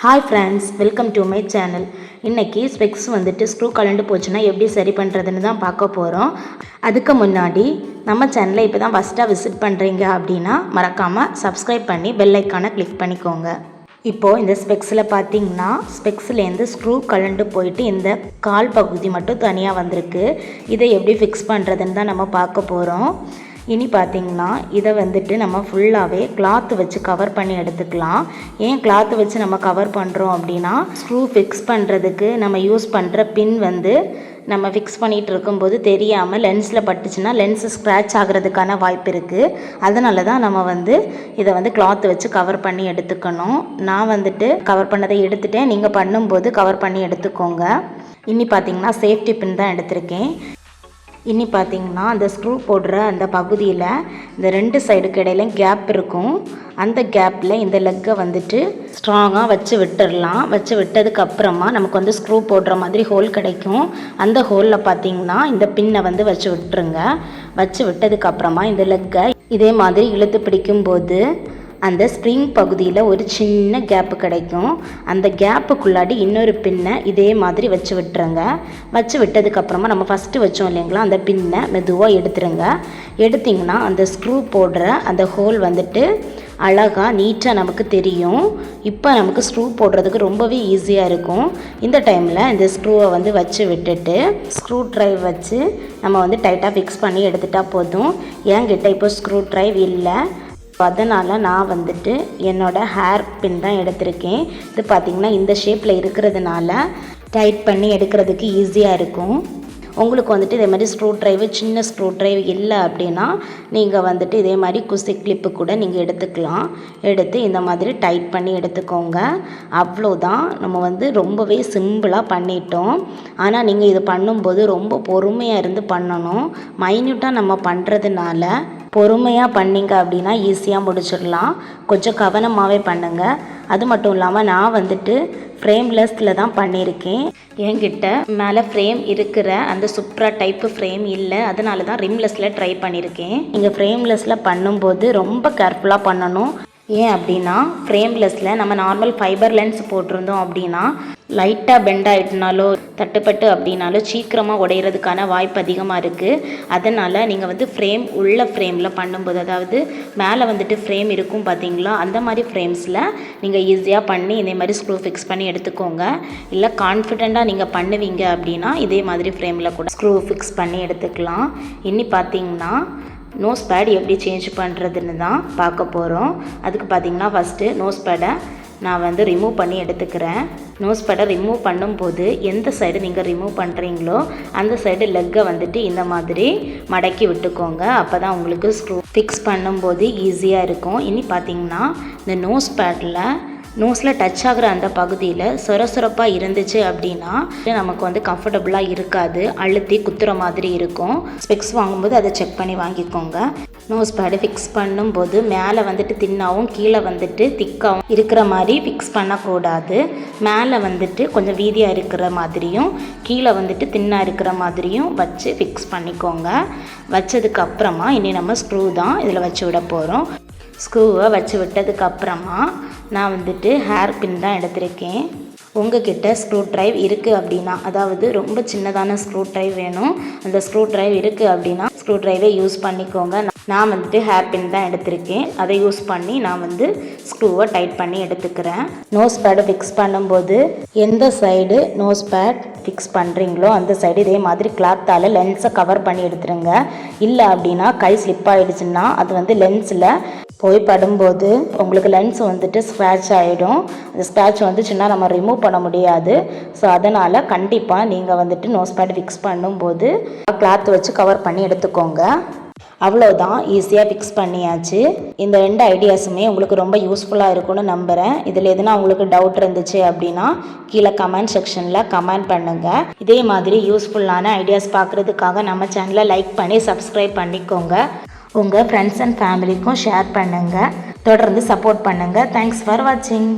Hi friends, welcome to my channel. இன்றைக்கி specs வந்துட்டு screw கலண்டு போச்சுன்னா எப்படி சரி பண்ணுறதுன்னு தான் பார்க்க போகிறோம். அதுக்கு முன்னாடி நம்ம சேனலை இப்போ தான் ஃபஸ்ட்டாக விசிட் பண்ணுறீங்க அப்படின்னா மறக்காமல் சப்ஸ்கிரைப் பண்ணி பெல் ஐக்கானை கிளிக் பண்ணிக்கோங்க. இப்போது இந்த ஸ்பெக்ஸில் பார்த்தீங்கன்னா ஸ்பெக்ஸ்லேருந்து ஸ்க்ரூ கலண்டு போயிட்டு இந்த கால் பகுதி மட்டும் தனியாக வந்திருக்கு. இதை எப்படி ஃபிக்ஸ் பண்ணுறதுன்னு தான் நம்ம பார்க்க போகிறோம். இனி பார்த்திங்கன்னா இதை வந்துட்டு நம்ம ஃபுல்லாகவே கிளாத்து வச்சு கவர் பண்ணி எடுத்துக்கலாம். ஏன் கிளாத்து வச்சு நம்ம கவர் பண்ணுறோம் அப்படின்னா ஸ்க்ரூ ஃபிக்ஸ் பண்ணுறதுக்கு நம்ம யூஸ் பண்ணுற பின் வந்து நம்ம ஃபிக்ஸ் பண்ணிகிட்டு இருக்கும்போது தெரியாமல் லென்ஸில் பட்டுச்சுன்னா லென்ஸு ஸ்க்ராட்ச் ஆகிறதுக்கான வாய்ப்பு இருக்குது. அதனால தான் நம்ம வந்து இதை வந்து கிளாத்து வச்சு கவர் பண்ணி எடுத்துக்கணும். நான் வந்துட்டு கவர் பண்ணதை எடுத்துகிட்டேன், நீங்கள் பண்ணும்போது கவர் பண்ணி எடுத்துக்கோங்க. இனி பார்த்திங்கன்னா சேஃப்டி பின் தான் எடுத்திருக்கேன். இனி பார்த்திங்கன்னா அந்த ஸ்க்ரூ போடுற அந்த பகுதியில் இந்த ரெண்டு சைடுக்கு இடையில கேப் இருக்கும். அந்த கேப்பில் இந்த லெக்கை வந்துட்டு ஸ்ட்ராங்காக வச்சு விட்டுடலாம். வச்சு விட்டதுக்கப்புறமா நமக்கு வந்து ஸ்க்ரூ போடுற மாதிரி ஹோல் கிடைக்கும். அந்த ஹோலில் பார்த்திங்கன்னா இந்த பின்னை வந்து வச்சு விட்டுருங்க. வச்சு விட்டதுக்கப்புறமா இந்த லெக்கை இதே மாதிரி இழுத்து பிடிக்கும்போது அந்த ஸ்ப்ரிங் பகுதியில் ஒரு சின்ன கேப்பு கிடைக்கும். அந்த கேப்புக்குள்ளாடி இன்னொரு பின்னை இதே மாதிரி வச்சு விட்டுருங்க. வச்சு விட்டதுக்கப்புறமா நம்ம ஃபஸ்ட்டு வச்சோம் இல்லைங்களா, அந்த பின்னை மெதுவாக எடுத்துருங்க. எடுத்திங்கன்னா அந்த ஸ்க்ரூ போடுற அந்த ஹோல் வந்துட்டு அழகாக நீட்டாக நமக்கு தெரியும். இப்போ நமக்கு ஸ்க்ரூ போடுறதுக்கு ரொம்பவே ஈஸியாக இருக்கும். இந்த டைமில் இந்த ஸ்க்ரூவை வந்து வச்சு விட்டுட்டு ஸ்க்ரூ ட்ரைவ் வச்சு நம்ம வந்து டைட்டாக ஃபிக்ஸ் பண்ணி எடுத்துகிட்டா போதும். என்கிட்ட இப்போ ஸ்க்ரூ ட்ரைவ் இல்லை, அதனால் நான் வந்துட்டு என்னோடய ஹேர் பின் தான் எடுத்திருக்கேன். இது பார்த்திங்கன்னா இந்த ஷேப்பில் இருக்கிறதுனால டைட் பண்ணி எடுக்கிறதுக்கு ஈஸியாக இருக்கும். உங்களுக்கு வந்துட்டு இதே மாதிரி ஸ்க்ரூ ட்ரைவு சின்ன ஸ்க்ரூ ட்ரைவ் இல்லை அப்படின்னா நீங்கள் வந்துட்டு இதே மாதிரி குசி கிளிப்பு கூட நீங்கள் எடுத்துக்கலாம். எடுத்து இந்த மாதிரி டைட் பண்ணி எடுத்துக்கோங்க. அவ்வளோதான், நம்ம வந்து ரொம்பவே சிம்பிளாக பண்ணிட்டோம். ஆனால் நீங்கள் இது பண்ணும்போது ரொம்ப பொறுமையாக இருந்து பண்ணணும். மைன்யூட்டாக நம்ம பண்ணுறதுனால பொறுமையாக பண்ணிங்க அப்படின்னா ஈஸியாக முடிச்சிடலாம். கொஞ்சம் கவனமாகவே பண்ணுங்கள். அது மட்டும் இல்லாமல் நான் வந்துட்டு ஃப்ரேம்லெஸ்ஸில் தான் பண்ணியிருக்கேன். என்கிட்ட மேலே ஃப்ரேம் இருக்கிற அந்த சுப்ரா டைப்பு ஃப்ரேம் இல்லை, அதனால தான் ரிம்லெஸ்ஸில் ட்ரை பண்ணியிருக்கேன். நீங்கள் ஃப்ரேம்லெஸ்ஸில் பண்ணும்போது ரொம்ப கேர்ஃபுல்லாக பண்ணணும். ஏன் அப்படின்னா ஃப்ரேம்லெஸ்ஸில் நம்ம நார்மல் ஃபைபர் லென்ஸ் போட்டிருந்தோம் அப்படின்னா லைட்டாக பெண்ட் ஆகிட்டுனாலோ தட்டுப்பட்டு அப்படின்னாலோ சீக்கிரமாக உடையிறதுக்கான வாய்ப்பு அதிகமாக இருக்குது. அதனால் நீங்கள் வந்து உள்ள ஃப்ரேமில் பண்ணும்போது, அதாவது மேலே வந்துட்டு ஃப்ரேம் இருக்கும் பார்த்தீங்களா, அந்த மாதிரி ஃப்ரேம்ஸில் நீங்கள் ஈஸியாக பண்ணி இதே மாதிரி ஸ்க்ரூ ஃபிக்ஸ் பண்ணி எடுத்துக்கோங்க. இல்லை கான்ஃபிடெண்ட்டாக நீங்கள் பண்ணுவீங்க அப்படின்னா இதே மாதிரி ஃப்ரேமில் கூட ஸ்க்ரூ ஃபிக்ஸ் பண்ணி எடுத்துக்கலாம். இன்னி பார்த்தீங்கன்னா நோஸ் பேட் எப்படி சேஞ்ச் பண்ணுறதுன்னு தான் பார்க்க போகிறோம். அதுக்கு பார்த்திங்கன்னா ஃபஸ்ட்டு நோஸ் பேடை நான் வந்து ரிமூவ் பண்ணி எடுத்துக்கிறேன். நோஸ் பேடை ரிமூவ் பண்ணும்போது எந்த சைடு நீங்கள் ரிமூவ் பண்ணுறீங்களோ அந்த சைடு லெக்கை வந்துட்டு இந்த மாதிரி மடக்கி விட்டுக்கோங்க. அப்போ தான் உங்களுக்கு ஸ்க்ரூ ஃபிக்ஸ் பண்ணும்போது ஈஸியாக இருக்கும். இனி பார்த்திங்கன்னா இந்த நோஸில் டச் ஆகிற அந்த பகுதியில் சொரசொரப்பாக இருந்துச்சு அப்படின்னா நமக்கு வந்து கம்ஃபர்டபுளாக இருக்காது, அழுத்தி குத்துற மாதிரி இருக்கும். ஸ்பெக்ஸ் வாங்கும்போது அதை செக் பண்ணி வாங்கிக்கோங்க. நோஸ் பேடு ஃபிக்ஸ் பண்ணும்போது மேலே வந்துட்டு தின்னாகவும் கீழே வந்துட்டு திக்காகவும் இருக்கிற மாதிரி ஃபிக்ஸ் பண்ணக்கூடாது. மேலே வந்துட்டு கொஞ்சம் வீதியாக இருக்கிற மாதிரியும் கீழே வந்துட்டு தின்னாக இருக்கிற மாதிரியும் வச்சு ஃபிக்ஸ் பண்ணிக்கோங்க. வச்சதுக்கப்புறமா இனி நம்ம ஸ்க்ரூ தான் இதில் வச்சு விட போகிறோம். ஸ்க்ரூவை வச்சு விட்டதுக்கப்புறமா நான் வந்துட்டு ஹேர் பின் தான் எடுத்திருக்கேன். உங்ககிட்ட ஸ்க்ரூ ட்ரைவ் இருக்குது அப்படின்னா, அதாவது ரொம்ப சின்னதான ஸ்க்ரூ ட்ரைவ் வேணும், அந்த ஸ்க்ரூ ட்ரைவ் இருக்குது அப்படின்னா ஸ்க்ரூ ட்ரைவை யூஸ் பண்ணிக்கோங்க. நான் வந்துட்டு ஹேர் பின் தான் எடுத்திருக்கேன். அதை யூஸ் பண்ணி நான் வந்து ஸ்க்ரூவை டைட் பண்ணி எடுத்துக்கிறேன். நோஸ் பேடை ஃபிக்ஸ் பண்ணும்போது எந்த சைடு நோஸ் பேட் ஃபிக்ஸ் பண்ணுறீங்களோ அந்த சைடு இதே மாதிரி கிளாத்தால் லென்ஸை கவர் பண்ணி எடுத்துருங்க. இல்லை அப்படின்னா கை ஸ்லிப் ஆகிடுச்சுன்னா அது வந்து லென்ஸில் போய் படும்போது உங்களுக்கு லென்ஸ் வந்துட்டு ஸ்க்ராட்ச் ஆகிடும். அந்த ஸ்க்ராட்ச் வந்துச்சுன்னா நம்ம ரிமூவ் பண்ண முடியாது. ஸோ அதனால் கண்டிப்பாக நீங்கள் வந்துட்டு நோஸ் பேட் ஃபிக்ஸ் பண்ணும்போது கிளாத் வச்சு கவர் பண்ணி எடுத்துக்கோங்க. அவ்வளோதான், ஈஸியாக ஃபிக்ஸ் பண்ணியாச்சு. இந்த ரெண்டு ஐடியாஸுமே உங்களுக்கு ரொம்ப யூஸ்ஃபுல்லாக இருக்கும்னு நம்புகிறேன். இதில் எதுனா உங்களுக்கு டவுட் இருந்துச்சு அப்படின்னா கீழே கமெண்ட் செக்ஷனில் கமெண்ட் பண்ணுங்கள். இதே மாதிரி யூஸ்ஃபுல்லான ஐடியாஸ் பார்க்குறதுக்காக நம்ம சேனலை லைக் பண்ணி சப்ஸ்கிரைப் பண்ணிக்கோங்க. உங்கள் ஃப்ரெண்ட்ஸ் அண்ட் ஃபேமிலிக்கும் ஷேர் பண்ணுங்கள். தொடர்ந்து சப்போர்ட் பண்ணுங்கள். தேங்க்ஸ் ஃபார் வாட்சிங்.